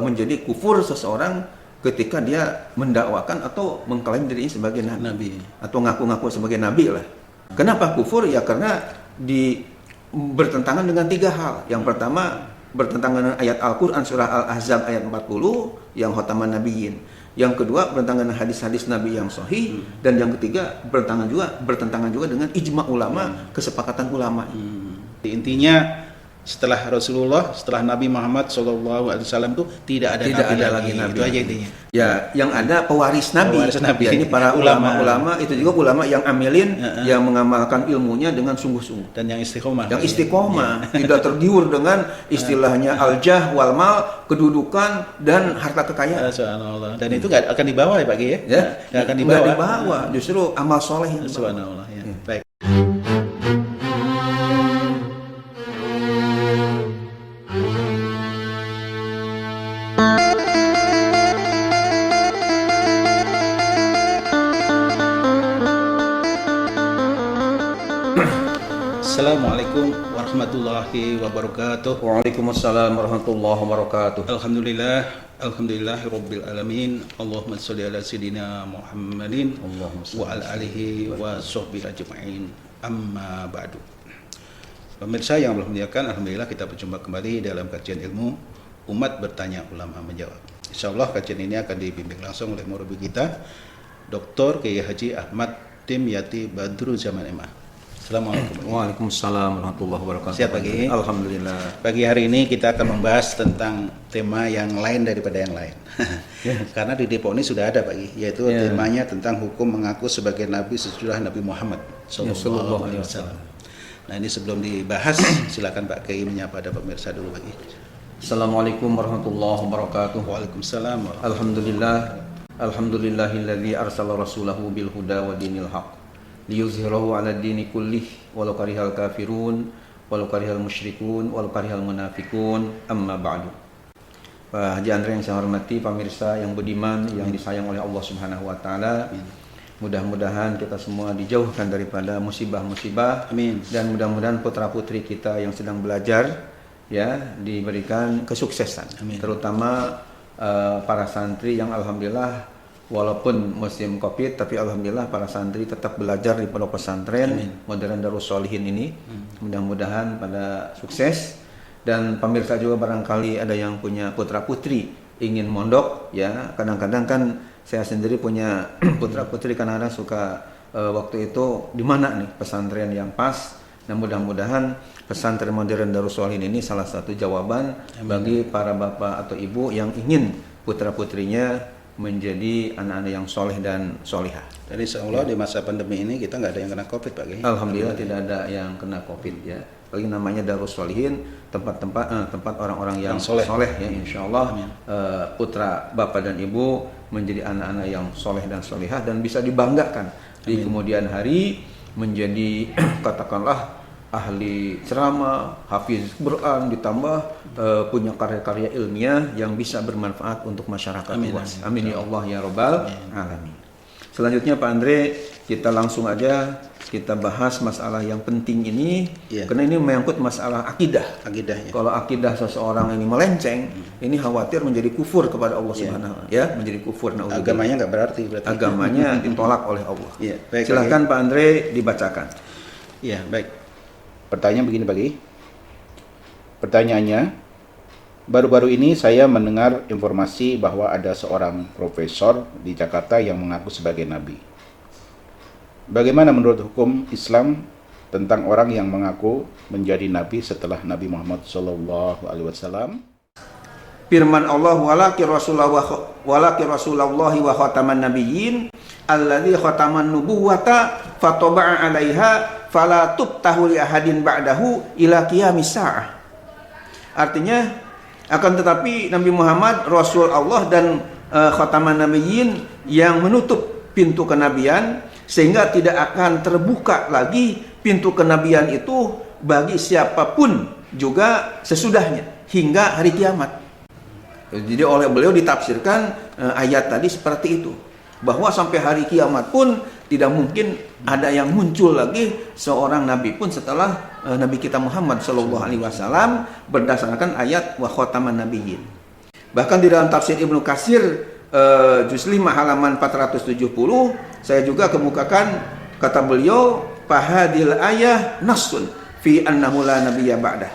menjadi kufur seseorang ketika dia mendakwakan atau mengklaim dirinya sebagai nabi atau ngaku-ngaku sebagai nabi lah. Kenapa kufur? Ya karena bertentangan dengan 3 hal. Yang pertama bertentangan dengan ayat Al-Quran surah Al-Ahzab ayat 40 yang khotaman nabiyyin. Yang kedua bertentangan dengan hadis-hadis Nabi yang sahih. Dan yang ketiga bertentangan juga dengan ijma ulama, kesepakatan ulama. Intinya setelah Rasulullah, setelah Nabi Muhammad SAW itu tidak ada lagi nabi. Itu aja intinya. Ya, yang ada pewaris Nabi. Ya, ini para ulama-ulama itu juga ulama yang amilin, yang mengamalkan ilmunya dengan sungguh-sungguh. Dan yang istiqomah. Yang istiqomah, tidak tergiur dengan istilahnya al-jah wal mal, kedudukan dan harta kekayaan. Subhanallah. Dan itu nggak akan dibawa ya Pak Ki ya? Nggak akan dibawa. Justru amal soleh yang Subhanallah. Ya. Baik. Assalamualaikum warahmatullahi wabarakatuh. Waalaikumsalam warahmatullahi wabarakatuh. Alhamdulillahirabbil alamin. Allahumma shalli ala sayidina Muhammadin wa ala alihi wa sahbihi ajma'in. Amma ba'du. Pemirsa yang Allah muliakan, alhamdulillah kita berjumpa kembali dalam kajian ilmu Umat Bertanya Ulama Menjawab. Insyaallah kajian ini akan dibimbing langsung oleh murabbi kita Dr. Kiai Haji Ahmad Dimyati Badru Zaman MA. Assalamualaikum. Waalaikumsalam warahmatullahi wabarakatuh. Siap pagi. Alhamdulillah. Pagi hari ini kita akan membahas tentang tema yang lain daripada yang lain. Karena di Depo ini sudah ada Pak, yaitu temanya tentang hukum mengaku sebagai nabi sesudah Nabi Muhammad sallallahu alaihi wasallam. Nah, ini sebelum dibahas silakan Pak Kiai menyapa ada pemirsa dulu Pak. Assalamualaikum warahmatullahi wabarakatuh. Waalaikumsalam. Alhamdulillahilladzi arsala rasulahu bil huda wa dinil haqq liyuzhirahu 'ala dini kullih walau karihal kafirun walau karihal musyrikun walau karihal munafikun amma ba'du. Pak Haji Andre yang saya hormati, pemirsa yang budiman yang disayang oleh Allah Subhanahu wa taala. Mudah-mudahan kita semua dijauhkan daripada musibah-musibah. Amin. Dan mudah-mudahan putra-putri kita yang sedang belajar ya diberikan kesuksesan. Amin. Terutama para santri yang alhamdulillah walaupun musim Covid, tapi alhamdulillah para santri tetap belajar di pondok pesantren Modern Darus Sholihin ini. Mudah-mudahan pada sukses. Dan pemirsa juga barangkali ada yang punya putra-putri ingin mondok ya. Kadang-kadang kan saya sendiri punya putra-putri kadang-kadang suka waktu itu di mana nih pesantren yang pas. Nah, mudah-mudahan pesantren Modern Darus Sholihin ini salah satu jawaban bagi para bapak atau ibu yang ingin putra-putrinya menjadi anak-anak yang soleh dan solihah. Jadi insyaallah di masa pandemi ini kita nggak ada yang kena Covid Pak Kiai. Alhamdulillah tidak ada yang kena Covid ya. Lagi namanya Darus Sholihin, tempat orang-orang yang soleh ya, insyaallah putra bapak dan ibu menjadi anak-anak yang soleh dan solihah dan bisa dibanggakan di kemudian hari menjadi katakanlah ahli ceramah, hafiz Quran, ditambah punya karya-karya ilmiah yang bisa bermanfaat untuk masyarakat luas. Amin ya Allah ya Rabbal alamin. Selanjutnya Pak Andre, kita langsung aja kita bahas masalah yang penting ini karena ini menyangkut masalah akidah. Ya. Kalau akidah seseorang ini melenceng, ini khawatir menjadi kufur kepada Allah Subhanahu ya, menjadi kufur. Agamanya nggak berarti. Agamanya ditolak oleh Allah. Baik, silakan Pak Andre dibacakan. Iya, baik. Pertanyaan begini Pak Kiai. Pertanyaannya, baru-baru ini saya mendengar informasi bahwa ada seorang profesor di Jakarta yang mengaku sebagai nabi. Bagaimana menurut hukum Islam tentang orang yang mengaku menjadi nabi setelah Nabi Muhammad SAW? Firman Allah, walaki rasulallahi wa khataman nabiyyin alladzi khataman nubuwata fataba'a 'alaiha fala tubtahu li ahadin ba'dahu ila qiyamis sa'ah. Artinya akan tetapi Nabi Muhammad Rasul Allah dan khataman nabiyyin yang menutup pintu kenabian sehingga tidak akan terbuka lagi pintu kenabian itu bagi siapapun juga sesudahnya hingga hari kiamat. Jadi oleh beliau ditafsirkan ayat tadi seperti itu, bahwa sampai hari kiamat pun tidak mungkin ada yang muncul lagi seorang nabi pun setelah Nabi kita Muhammad sallallahu alaihi wasallam berdasarkan ayat wa khataman nabiyyin. Bahkan di dalam tafsir Ibnu Katsir juz 5 halaman 470 saya juga kemukakan kata beliau fahadil ayah nasun fi annahu la nabiyya ba'dah.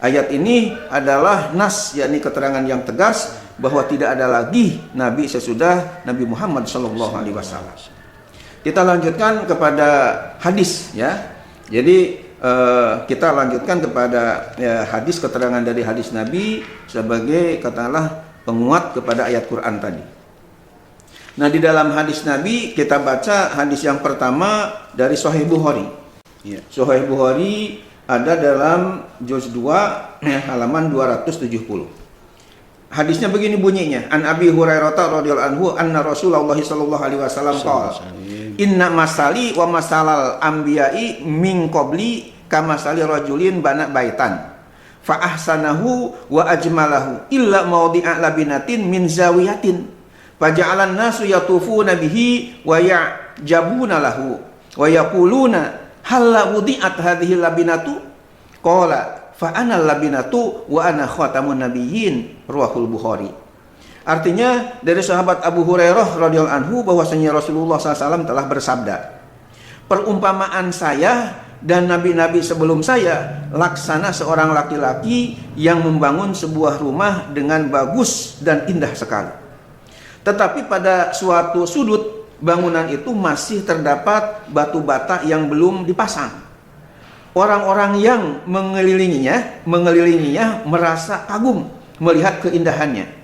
Ayat ini adalah nas, yakni keterangan yang tegas bahwa tidak ada lagi nabi sesudah Nabi Muhammad sallallahu alaihi wasallam. Kita lanjutkan kepada hadis ya. Jadi kita lanjutkan kepada hadis, keterangan dari hadis Nabi sebagai katakanlah penguat kepada ayat Quran tadi. Nah, di dalam hadis Nabi kita baca hadis yang pertama dari Sahih Bukhari. Ya. Sahih Bukhari ada dalam juz 2 halaman 270. Hadisnya begini bunyinya, An Abi Hurairah radhiyallahu anhu anna Rasulullah sallallahu alaihi wasallam qala inna masali wa masalal anbiya'i min qabli kama sali rajulin bana baitan fa ahsanahu wa ajmalahu illa mawdi'a labinatin min zawiyatin faja'alan nasu yatufuna bihi wa ya'jabuna lahu wa yaquluna hal wudi'at hadhihi labinatu qala fa ana labinatu wa ana khatamun nabiyyin ruwahul Bukhari. Artinya dari sahabat Abu Hurairah radhiyallahu anhu bahwasanya Rasulullah SAW telah bersabda, perumpamaan saya dan nabi-nabi sebelum saya laksana seorang laki-laki yang membangun sebuah rumah dengan bagus dan indah sekali. Tetapi pada suatu sudut bangunan itu masih terdapat batu bata yang belum dipasang. Orang-orang yang mengelilinginya merasa kagum melihat keindahannya.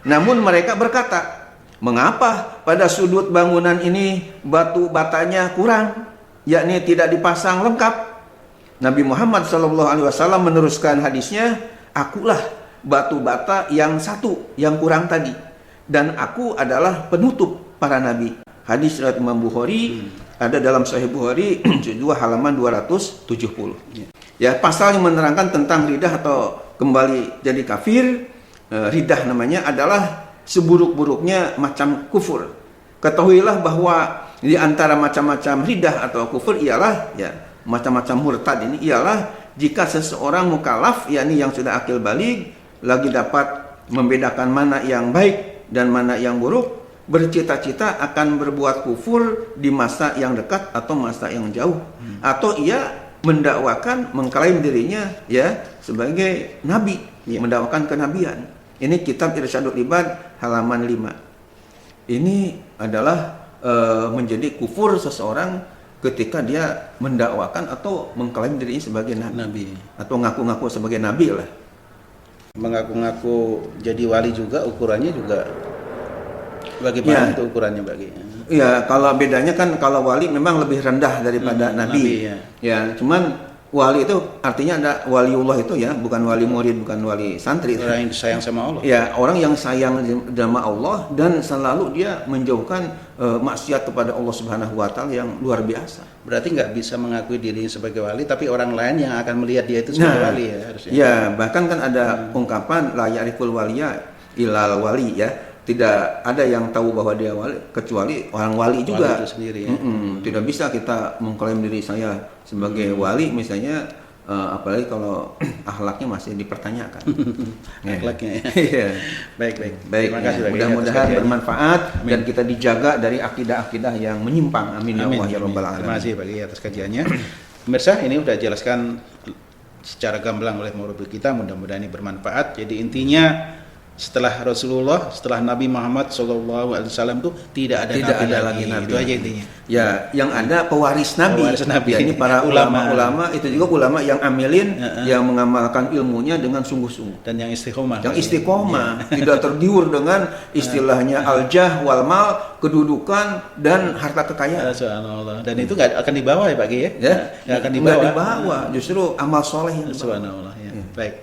Namun mereka berkata, mengapa pada sudut bangunan ini batu batanya kurang, yakni tidak dipasang lengkap? Nabi Muhammad SAW meneruskan hadisnya, akulah batu bata yang satu yang kurang tadi, dan aku adalah penutup para nabi. Hadis riwayat Imam Bukhari ada dalam Sahih Bukhari juz 2 halaman 270. Ya, pasal yang menerangkan tentang ridah atau kembali jadi kafir, ridah namanya adalah seburuk-buruknya macam kufur. Ketahuilah bahwa di antara macam-macam ridah atau kufur ialah ya macam-macam murtad ini ialah jika seseorang mukallaf yakni yang sudah akil baligh lagi dapat membedakan mana yang baik dan mana yang buruk, bercita-cita akan berbuat kufur di masa yang dekat atau masa yang jauh, atau ia mendakwakan mengklaim dirinya ya sebagai nabi, mendakwakan kenabian. Ini kitab Irsyadul Ibad halaman 5. Ini adalah menjadi kufur seseorang ketika dia mendakwakan atau mengklaim dirinya sebagai nabi atau ngaku-ngaku sebagai nabi lah. Mengaku-ngaku jadi wali juga ukurannya juga bagaimana itu ukurannya bagi? Ya, kalau bedanya kan kalau wali memang lebih rendah daripada nabi. Ya, cuman wali itu artinya ada waliullah itu ya, bukan wali murid, bukan wali santri. Orang yang sayang sama Allah. Ya, orang yang sayang sama Allah dan selalu dia menjauhkan maksiat kepada Allah Subhanahu wa taala yang luar biasa. Berarti nggak bisa mengakui dirinya sebagai wali, tapi orang lain yang akan melihat dia itu sebagai wali ya harusnya. Ya, bahkan kan ada ungkapan la ya'riful waliya ilal wali ya. Tidak ada yang tahu bahwa dia wali kecuali orang wali juga. Wali itu sendiri ya. Tidak bisa kita mengklaim diri saya sebagai wali misalnya, apalagi kalau akhlaknya masih dipertanyakan. Akhlaknya ya. Iya. Baik. Terima kasih. Mudah-mudahan bermanfaat dan kita dijaga dari akidah-akidah yang menyimpang. Amin ya Allah ya rabbal alamin. Terima kasih bagi atas kajiannya. Pemirsa, ini sudah jelaskan secara gamblang oleh murabbi kita, mudah-mudahan ini bermanfaat. Jadi intinya setelah Rasulullah, setelah Nabi Muhammad SAW itu tidak ada lagi nabi. Itu aja intinya. Ya, yang ada pewaris Nabi. Ya, ini para ulama itu juga ulama yang amilin, yang mengamalkan ilmunya dengan sungguh-sungguh. Dan yang istiqomah. Tidak tergiur dengan istilahnya al-jah wal mal, kedudukan dan harta kekayaan. Subhanallah. Dan itu nggak akan dibawa ya Pak Ki ya? Nggak akan dibawa. Justru amal soleh yang dibawa. Subhanallah ya. Baik.